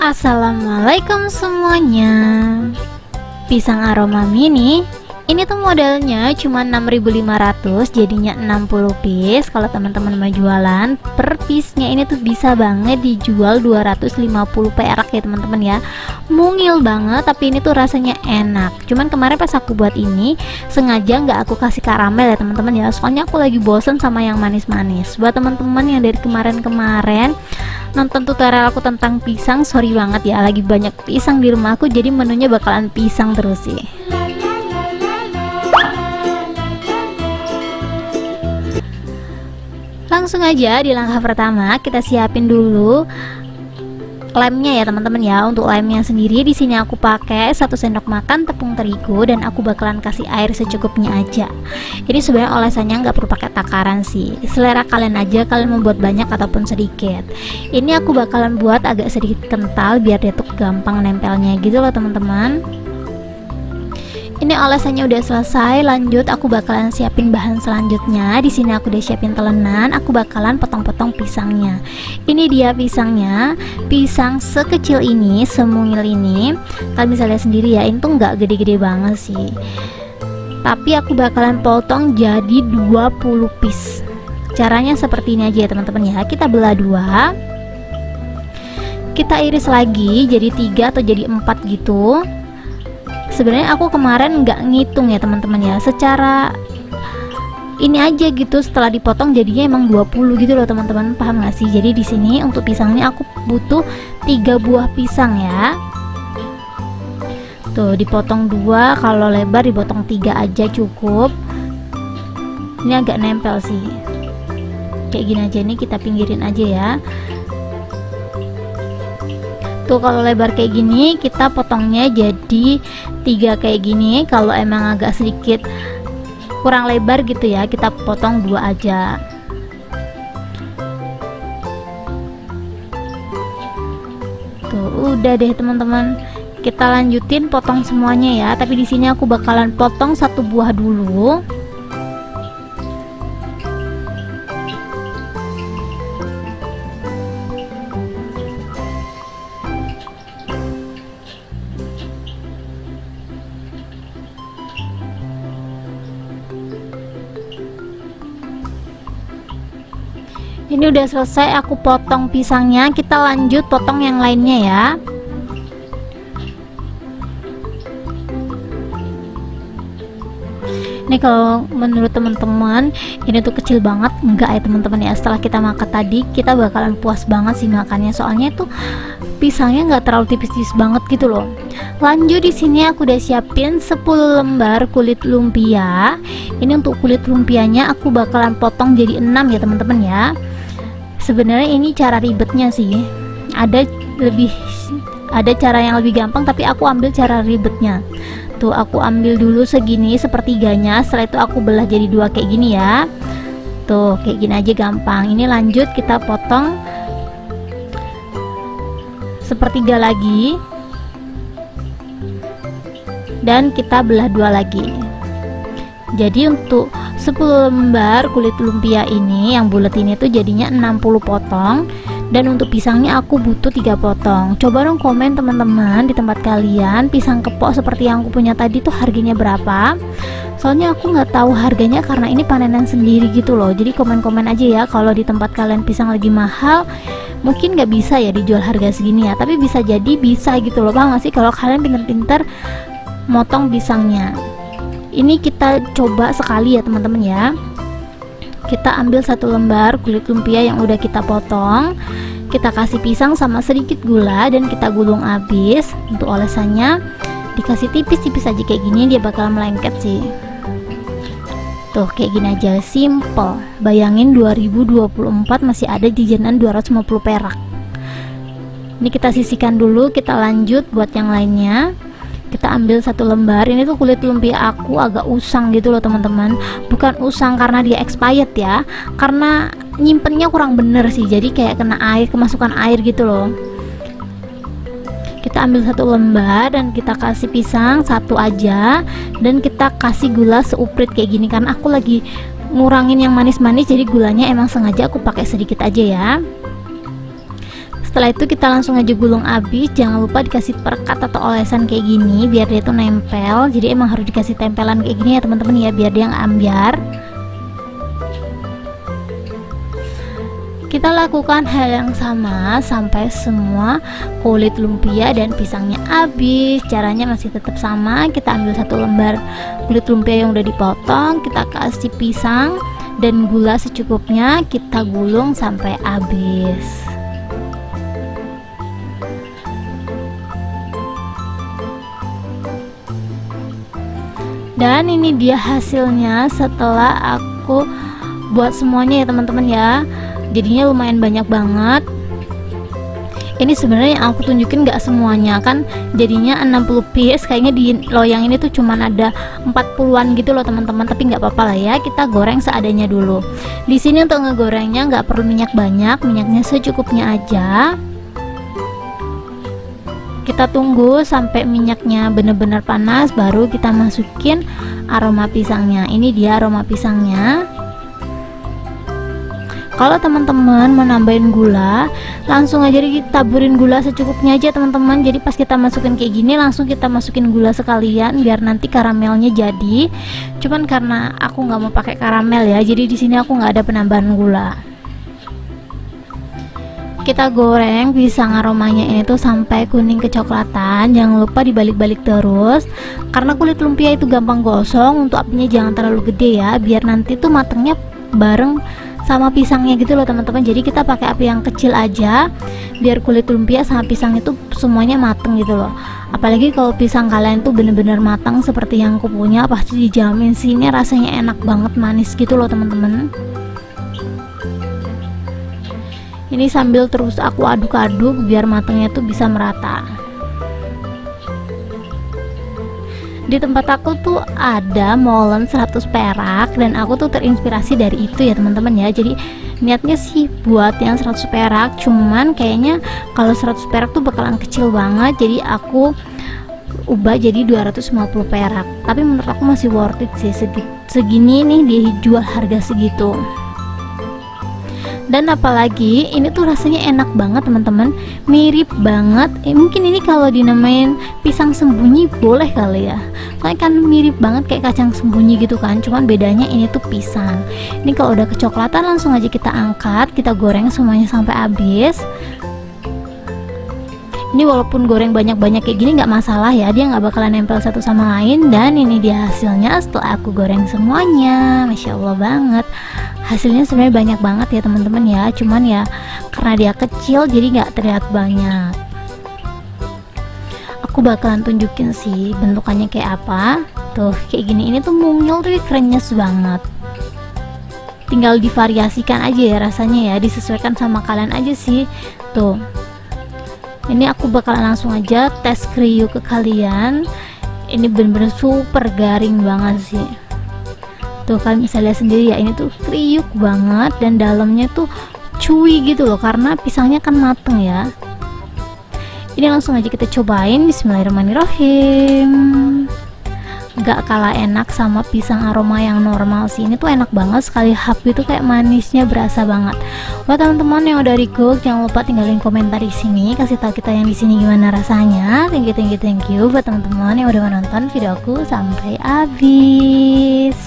Assalamualaikum semuanya. Pisang aroma mini ini tuh modelnya cuma 6.500, jadinya 60 piece. Kalau teman-teman mau jualan, per piece-nya ini tuh bisa banget dijual 250 perak ya teman-teman ya. Mungil banget, tapi ini tuh rasanya enak. Cuman kemarin pas aku buat ini sengaja nggak aku kasih karamel ya teman-teman ya, soalnya aku lagi bosen sama yang manis-manis. Buat teman-teman yang dari kemarin-kemarin nonton tutorial aku tentang pisang, sorry banget ya, lagi banyak pisang di rumah aku, jadi menunya bakalan pisang terus sih. Langsung aja di langkah pertama kita siapin dulu lemnya ya teman-teman ya. Untuk lemnya sendiri di sini aku pakai 1 sendok makan tepung terigu dan aku bakalan kasih air secukupnya aja. Jadi sebenarnya olesannya nggak perlu pakai takaran sih, selera kalian aja, kalian mau buat banyak ataupun sedikit. Ini aku bakalan buat agak sedikit kental biar dia tuh gampang nempelnya gitu loh teman-teman. Ini olesannya udah selesai, lanjut aku bakalan siapin bahan selanjutnya. Di sini aku udah siapin telenan, aku bakalan potong-potong pisangnya. Ini dia pisangnya, pisang sekecil ini, semungil ini. Kalian bisa lihat sendiri ya, ini tuh nggak gede-gede banget sih. Tapi aku bakalan potong jadi 20 piece. Caranya seperti ini aja ya teman-teman ya. Kita belah dua, kita iris lagi jadi 3 atau jadi 4 gitu. Sebenarnya aku kemarin nggak ngitung ya teman-teman ya, secara ini aja gitu, setelah dipotong jadinya emang 20 gitu loh teman-teman, paham nggak sih? Jadi di sini untuk pisangnya aku butuh 3 buah pisang ya. Tuh dipotong 2, kalau lebar dipotong 3 aja cukup. Ini agak nempel sih, kayak gini aja, nih kita pinggirin aja ya. Tuh kalau lebar kayak gini kita potongnya jadi 3 kayak gini. Kalau emang agak sedikit kurang lebar gitu ya, kita potong 2 aja. Tuh udah deh teman-teman, kita lanjutin potong semuanya ya. Tapi di sini aku bakalan potong 1 buah dulu. Ini udah selesai aku potong pisangnya, kita lanjut potong yang lainnya ya. Ini kalau menurut teman-teman ini tuh kecil banget, enggak ya teman-teman ya. Setelah kita makan tadi kita bakalan puas banget sih makannya, soalnya tuh pisangnya nggak terlalu tipis-tipis banget gitu loh. Lanjut di sini aku udah siapin 10 lembar kulit lumpia. Ini untuk kulit lumpianya aku bakalan potong jadi 6 ya teman-teman ya. Sebenarnya ini cara ribetnya sih, ada cara yang lebih gampang, tapi aku ambil cara ribetnya. Tuh aku ambil dulu segini sepertiganya, setelah itu aku belah jadi 2 kayak gini ya. Tuh kayak gini aja gampang. Ini lanjut kita potong sepertiga lagi dan kita belah 2 lagi. Jadi untuk 10 lembar kulit lumpia ini yang bulat ini tuh jadinya 60 potong, dan untuk pisangnya aku butuh 3 potong. Coba dong komen teman-teman, di tempat kalian pisang kepok seperti yang aku punya tadi tuh harganya berapa? Soalnya aku nggak tahu harganya karena ini panenan sendiri gitu loh. Jadi komen-komen aja ya, kalau di tempat kalian pisang lagi mahal mungkin nggak bisa ya dijual harga segini ya, tapi bisa jadi bisa gitu loh, paham nggak sih? Kalau kalian pinter-pinter motong pisangnya. Ini kita coba sekali ya teman-teman ya. Kita ambil 1 lembar kulit lumpia yang udah kita potong, kita kasih pisang sama sedikit gula dan kita gulung habis. Untuk olesannya dikasih tipis-tipis aja kayak gini, dia bakal melengket sih. Tuh kayak gini aja, simple. Bayangin 2024 masih ada jajanan 250 perak. Ini kita sisihkan dulu, kita lanjut buat yang lainnya. Kita ambil 1 lembar. Ini tuh kulit lumpia aku agak usang gitu loh teman-teman, bukan usang karena dia expired ya, karena nyimpennya kurang bener sih, jadi kayak kena air, kemasukan air gitu loh. Kita ambil 1 lembar dan kita kasih pisang 1 aja, dan kita kasih gula seuprit kayak gini karena aku lagi ngurangin yang manis-manis, jadi gulanya emang sengaja aku pakai sedikit aja ya. Setelah itu kita langsung aja gulung habis. Jangan lupa dikasih perekat atau olesan kayak gini biar dia tuh nempel. Jadi emang harus dikasih tempelan kayak gini ya teman-teman ya, biar dia nggak ambiar. Kita lakukan hal yang sama sampai semua kulit lumpia dan pisangnya habis. Caranya masih tetap sama. Kita ambil 1 lembar kulit lumpia yang udah dipotong, kita kasih pisang dan gula secukupnya, kita gulung sampai habis. Dan ini dia hasilnya setelah aku buat semuanya ya teman-teman ya. Jadinya lumayan banyak banget. Ini sebenarnya yang aku tunjukin gak semuanya kan, jadinya 60 piece. Kayaknya di loyang ini tuh cuman ada 40-an gitu loh teman-teman, tapi nggak apa-apa lah ya, kita goreng seadanya dulu. Di sini untuk ngegorengnya nggak perlu minyak banyak, minyaknya secukupnya aja. Kita tunggu sampai minyaknya bener-bener panas, baru kita masukin aroma pisangnya. Ini dia aroma pisangnya. Kalau teman-teman mau nambahin gula, langsung aja ditaburin gula secukupnya aja teman-teman. Jadi pas kita masukin kayak gini, langsung kita masukin gula sekalian biar nanti karamelnya jadi. Cuman karena aku nggak mau pakai karamel ya, jadi di sini aku nggak ada penambahan gula. Kita goreng pisang aromanya ini tuh sampai kuning kecoklatan. Jangan lupa dibalik-balik terus, karena kulit lumpia itu gampang gosong. Untuk apinya jangan terlalu gede ya, biar nanti tuh matangnya bareng sama pisangnya gitu loh teman-teman. Jadi kita pakai api yang kecil aja biar kulit lumpia sama pisang itu semuanya mateng gitu loh. Apalagi kalau pisang kalian tuh bener-bener matang seperti yang aku punya, pasti dijamin sih ini rasanya enak banget, manis gitu loh teman-teman. Ini sambil terus aku aduk-aduk biar matangnya tuh bisa merata. Di tempat aku tuh ada molen 100 perak dan aku tuh terinspirasi dari itu ya teman-teman ya. Jadi niatnya sih buat yang 100 perak, cuman kayaknya kalau 100 perak tuh bakalan kecil banget, jadi aku ubah jadi 250 perak. Tapi menurut aku masih worth it sih, segini nih dijual harga segitu. Dan apalagi ini tuh rasanya enak banget teman-teman, mirip banget. Mungkin ini kalau dinamain pisang sembunyi boleh kali ya, soalnya kan mirip banget kayak kacang sembunyi gitu kan. Cuman bedanya ini tuh pisang. Ini kalau udah kecoklatan langsung aja kita angkat, kita goreng semuanya sampai habis. Ini walaupun goreng banyak-banyak kayak gini nggak masalah ya, dia nggak bakalan nempel satu sama lain. Dan ini dia hasilnya setelah aku goreng semuanya. Masya Allah banget, hasilnya sebenarnya banyak banget ya teman-teman ya, cuman ya karena dia kecil jadi nggak terlihat banyak. Aku bakalan tunjukin sih bentukannya kayak apa. Tuh kayak gini, ini tuh mungil tapi krenyes banget. Tinggal divariasikan aja ya rasanya ya, disesuaikan sama kalian aja sih. Tuh ini aku bakalan langsung aja tes kriuk ke kalian. Ini bener-bener super garing banget sih. Tuh kalian bisa lihat sendiri ya, ini tuh kriuk banget dan dalamnya tuh chewy gitu loh karena pisangnya kan mateng ya. Ini langsung aja kita cobain. Bismillahirrahmanirrahim. Gak kalah enak sama pisang aroma yang normal sih. Ini tuh enak banget, sekali hap itu kayak manisnya berasa banget. Buat teman-teman yang udah recook, jangan lupa tinggalin komentar di sini, kasih tahu kita yang di sini gimana rasanya. Thank you. Buat teman-teman yang udah menonton videoku sampai habis.